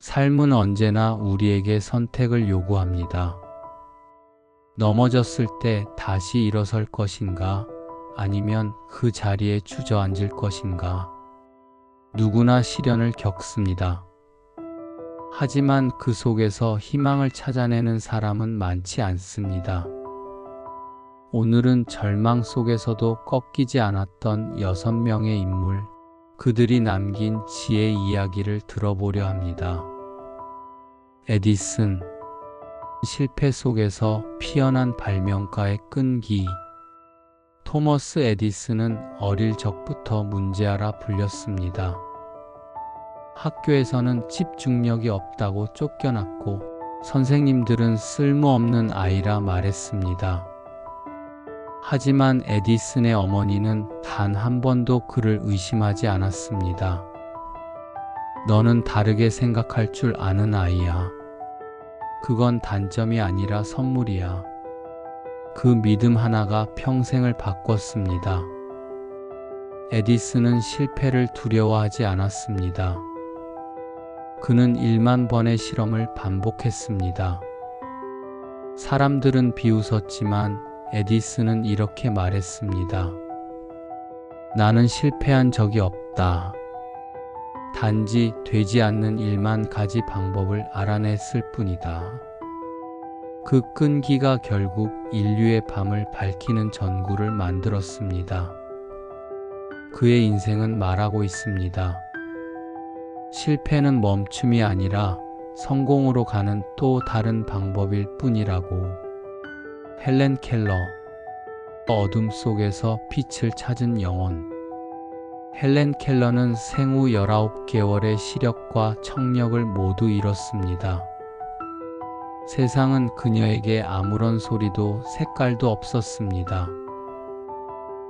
삶은 언제나 우리에게 선택을 요구합니다. 넘어졌을 때 다시 일어설 것인가? 아니면 그 자리에 주저앉을 것인가? 누구나 시련을 겪습니다. 하지만 그 속에서 희망을 찾아내는 사람은 많지 않습니다. 오늘은 절망 속에서도 꺾이지 않았던 6명의 인물, 그들이 남긴 지혜의 이야기를 들어보려 합니다. 에디슨, 실패 속에서 피어난 발명가의 끈기. 토머스 에디슨은 어릴 적부터 문제아라 불렸습니다. 학교에서는 집중력이 없다고 쫓겨났고 선생님들은 쓸모없는 아이라 말했습니다. 하지만 에디슨의 어머니는 단 한 번도 그를 의심하지 않았습니다. 너는 다르게 생각할 줄 아는 아이야. 그건 단점이 아니라 선물이야. 그 믿음 하나가 평생을 바꿨습니다. 에디슨은 실패를 두려워하지 않았습니다. 그는 1만 번의 실험을 반복했습니다. 사람들은 비웃었지만 에디슨은 이렇게 말했습니다. 나는 실패한 적이 없다. 단지 되지 않는 1만 가지 방법을 알아냈을 뿐이다. 그 끈기가 결국 인류의 밤을 밝히는 전구를 만들었습니다. 그의 인생은 말하고 있습니다. 실패는 멈춤이 아니라 성공으로 가는 또 다른 방법일 뿐이라고. 헬렌 켈러, 어둠 속에서 빛을 찾은 영혼. 헬렌 켈러는 생후 19개월의 시력과 청력을 모두 잃었습니다. 세상은 그녀에게 아무런 소리도 색깔도 없었습니다.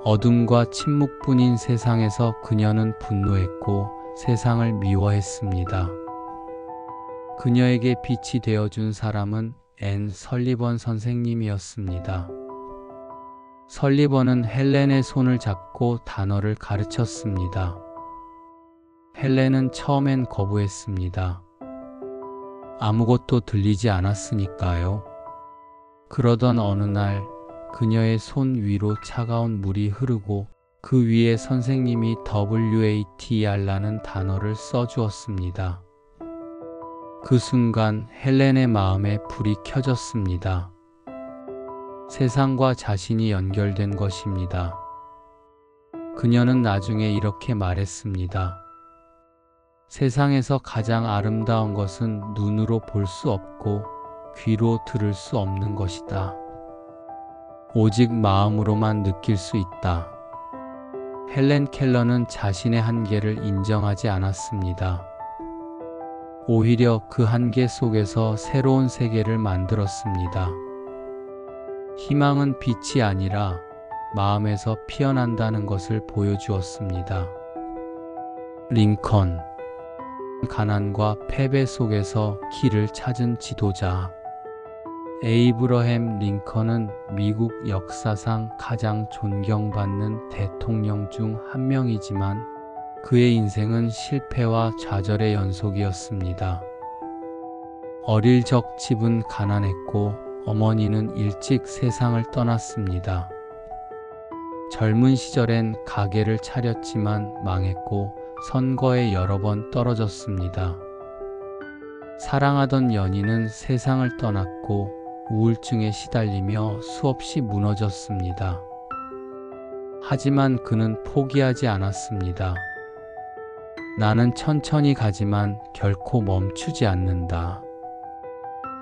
어둠과 침묵뿐인 세상에서 그녀는 분노했고 세상을 미워했습니다. 그녀에게 빛이 되어준 사람은 앤 설리번 선생님이었습니다. 설리번은 헬렌의 손을 잡고 단어를 가르쳤습니다. 헬렌은 처음엔 거부했습니다. 아무것도 들리지 않았으니까요. 그러던 어느 날 그녀의 손 위로 차가운 물이 흐르고 그 위에 선생님이 WATR라는 단어를 써주었습니다. 그 순간 헬렌의 마음에 불이 켜졌습니다. 세상과 자신이 연결된 것입니다. 그녀는 나중에 이렇게 말했습니다. 세상에서 가장 아름다운 것은 눈으로 볼 수 없고 귀로 들을 수 없는 것이다. 오직 마음으로만 느낄 수 있다. 헬렌 켈러는 자신의 한계를 인정하지 않았습니다. 오히려 그 한계 속에서 새로운 세계를 만들었습니다. 희망은 빛이 아니라 마음에서 피어난다는 것을 보여주었습니다. 링컨, 가난과 패배 속에서 길을 찾은 지도자. 에이브러햄 링컨은 미국 역사상 가장 존경받는 대통령 중 한 명이지만 그의 인생은 실패와 좌절의 연속이었습니다. 어릴 적 집은 가난했고 어머니는 일찍 세상을 떠났습니다. 젊은 시절엔 가게를 차렸지만 망했고 선거에 여러 번 떨어졌습니다. 사랑하던 연인은 세상을 떠났고 우울증에 시달리며 수없이 무너졌습니다. 하지만 그는 포기하지 않았습니다. 나는 천천히 가지만 결코 멈추지 않는다.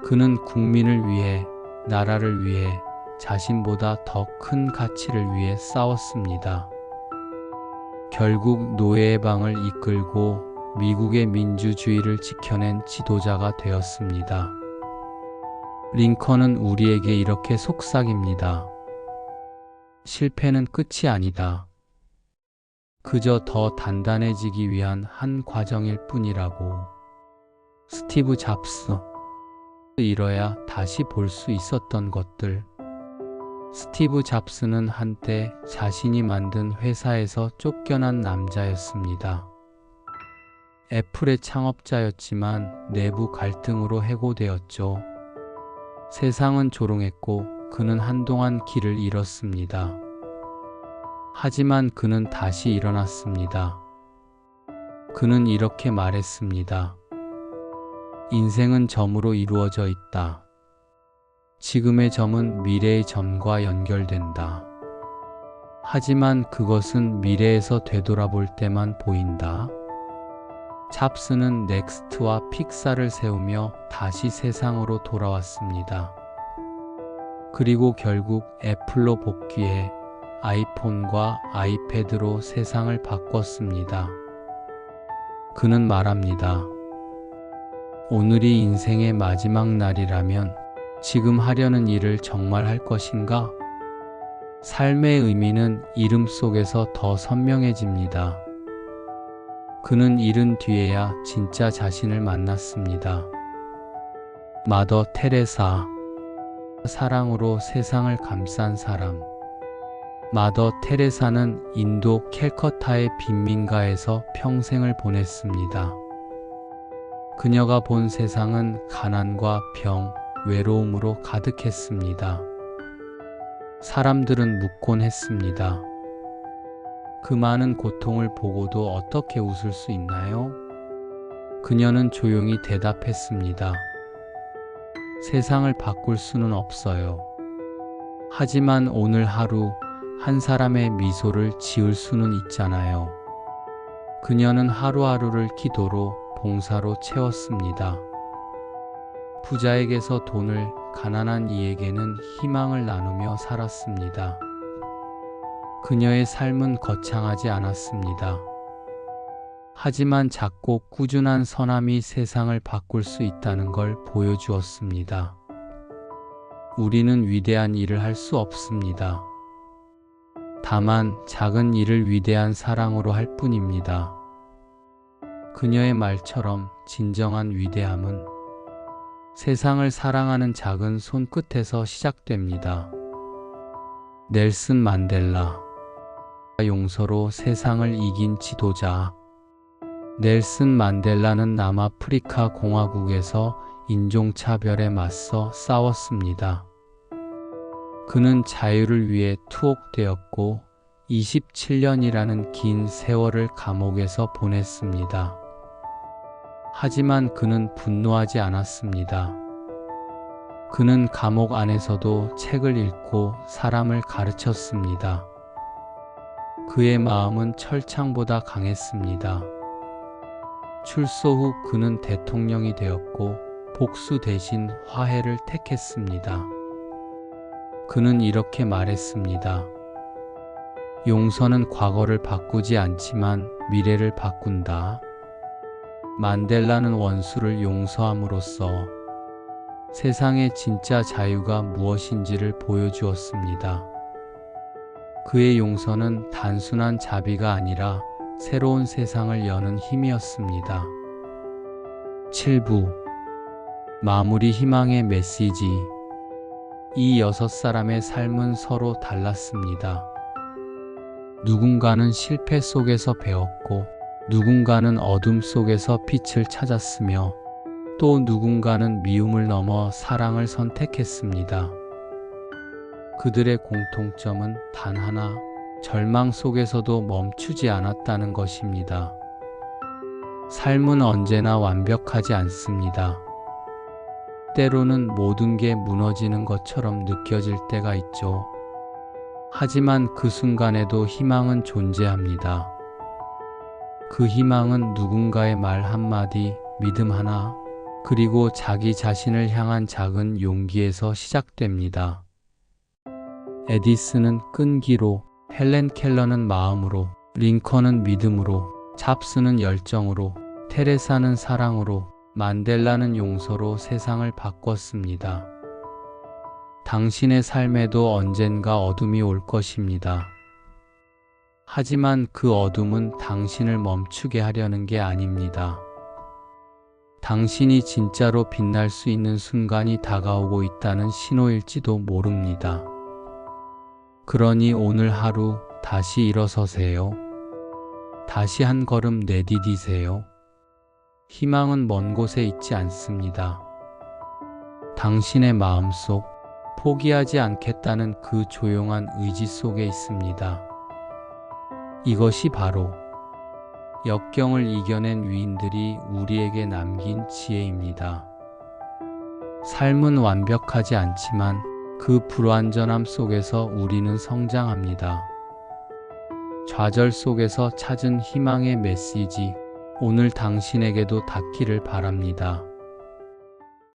그는 국민을 위해, 나라를 위해, 자신보다 더 큰 가치를 위해 싸웠습니다. 결국 노예의 방을 이끌고 미국의 민주주의를 지켜낸 지도자가 되었습니다. 링컨은 우리에게 이렇게 속삭입니다. 실패는 끝이 아니다. 그저 더 단단해지기 위한 한 과정일 뿐이라고. 스티브 잡스, 잃어야 다시 볼 수 있었던 것들. 스티브 잡스는 한때 자신이 만든 회사에서 쫓겨난 남자였습니다. 애플의 창업자였지만 내부 갈등으로 해고되었죠. 세상은 조롱했고 그는 한동안 길을 잃었습니다. 하지만 그는 다시 일어났습니다. 그는 이렇게 말했습니다. 인생은 점으로 이루어져 있다. 지금의 점은 미래의 점과 연결된다. 하지만 그것은 미래에서 되돌아볼 때만 보인다. 잡스는 넥스트와 픽사를 세우며 다시 세상으로 돌아왔습니다. 그리고 결국 애플로 복귀해 아이폰과 아이패드로 세상을 바꿨습니다. 그는 말합니다. 오늘이 인생의 마지막 날이라면 지금 하려는 일을 정말 할 것인가? 삶의 의미는 이름 속에서 더 선명해집니다. 그는 잃은 뒤에야 진짜 자신을 만났습니다. 마더 테레사, 사랑으로 세상을 감싼 사람. 마더 테레사는 인도 캘커타의 빈민가에서 평생을 보냈습니다. 그녀가 본 세상은 가난과 병, 외로움으로 가득했습니다. 사람들은 묻곤 했습니다. 그 많은 고통을 보고도 어떻게 웃을 수 있나요? 그녀는 조용히 대답했습니다. 세상을 바꿀 수는 없어요. 하지만 오늘 하루 한 사람의 미소를 지을 수는 있잖아요. 그녀는 하루하루를 기도로, 봉사로 채웠습니다. 부자에게서 돈을, 가난한 이에게는 희망을 나누며 살았습니다. 그녀의 삶은 거창하지 않았습니다. 하지만 작고 꾸준한 선함이 세상을 바꿀 수 있다는 걸 보여주었습니다. 우리는 위대한 일을 할 수 없습니다. 다만 작은 일을 위대한 사랑으로 할 뿐입니다. 그녀의 말처럼 진정한 위대함은 세상을 사랑하는 작은 손끝에서 시작됩니다. 넬슨 만델라, 용서로 세상을 이긴 지도자. 넬슨 만델라는 남아프리카 공화국에서 인종차별에 맞서 싸웠습니다. 그는 자유를 위해 투옥되었고 27년이라는 긴 세월을 감옥에서 보냈습니다. 하지만 그는 분노하지 않았습니다. 그는 감옥 안에서도 책을 읽고 사람을 가르쳤습니다. 그의 마음은 철창보다 강했습니다. 출소 후 그는 대통령이 되었고 복수 대신 화해를 택했습니다. 그는 이렇게 말했습니다. 용서는 과거를 바꾸지 않지만 미래를 바꾼다. 만델라는 원수를 용서함으로써 세상의 진짜 자유가 무엇인지를 보여주었습니다. 그의 용서는 단순한 자비가 아니라 새로운 세상을 여는 힘이었습니다. 7부 마무리 희망의 메시지. 이 6사람의 삶은 서로 달랐습니다. 누군가는 실패 속에서 배웠고 누군가는 어둠 속에서 빛을 찾았으며 또 누군가는 미움을 넘어 사랑을 선택했습니다. 그들의 공통점은 단 하나, 절망 속에서도 멈추지 않았다는 것입니다. 삶은 언제나 완벽하지 않습니다. 때로는 모든 게 무너지는 것처럼 느껴질 때가 있죠. 하지만 그 순간에도 희망은 존재합니다. 그 희망은 누군가의 말 한마디, 믿음 하나, 그리고 자기 자신을 향한 작은 용기에서 시작됩니다. 에디슨은 끈기로, 헬렌 켈러는 마음으로, 링컨은 믿음으로, 잡스는 열정으로, 테레사는 사랑으로, 만델라는 용서로 세상을 바꿨습니다. 당신의 삶에도 언젠가 어둠이 올 것입니다. 하지만 그 어둠은 당신을 멈추게 하려는 게 아닙니다. 당신이 진짜로 빛날 수 있는 순간이 다가오고 있다는 신호일지도 모릅니다. 그러니 오늘 하루 다시 일어서세요. 다시 한 걸음 내디디세요. 희망은 먼 곳에 있지 않습니다. 당신의 마음속, 포기하지 않겠다는 그 조용한 의지 속에 있습니다. 이것이 바로 역경을 이겨낸 위인들이 우리에게 남긴 지혜입니다. 삶은 완벽하지 않지만 그 불완전함 속에서 우리는 성장합니다. 좌절 속에서 찾은 희망의 메시지, 오늘 당신에게도 닿기를 바랍니다.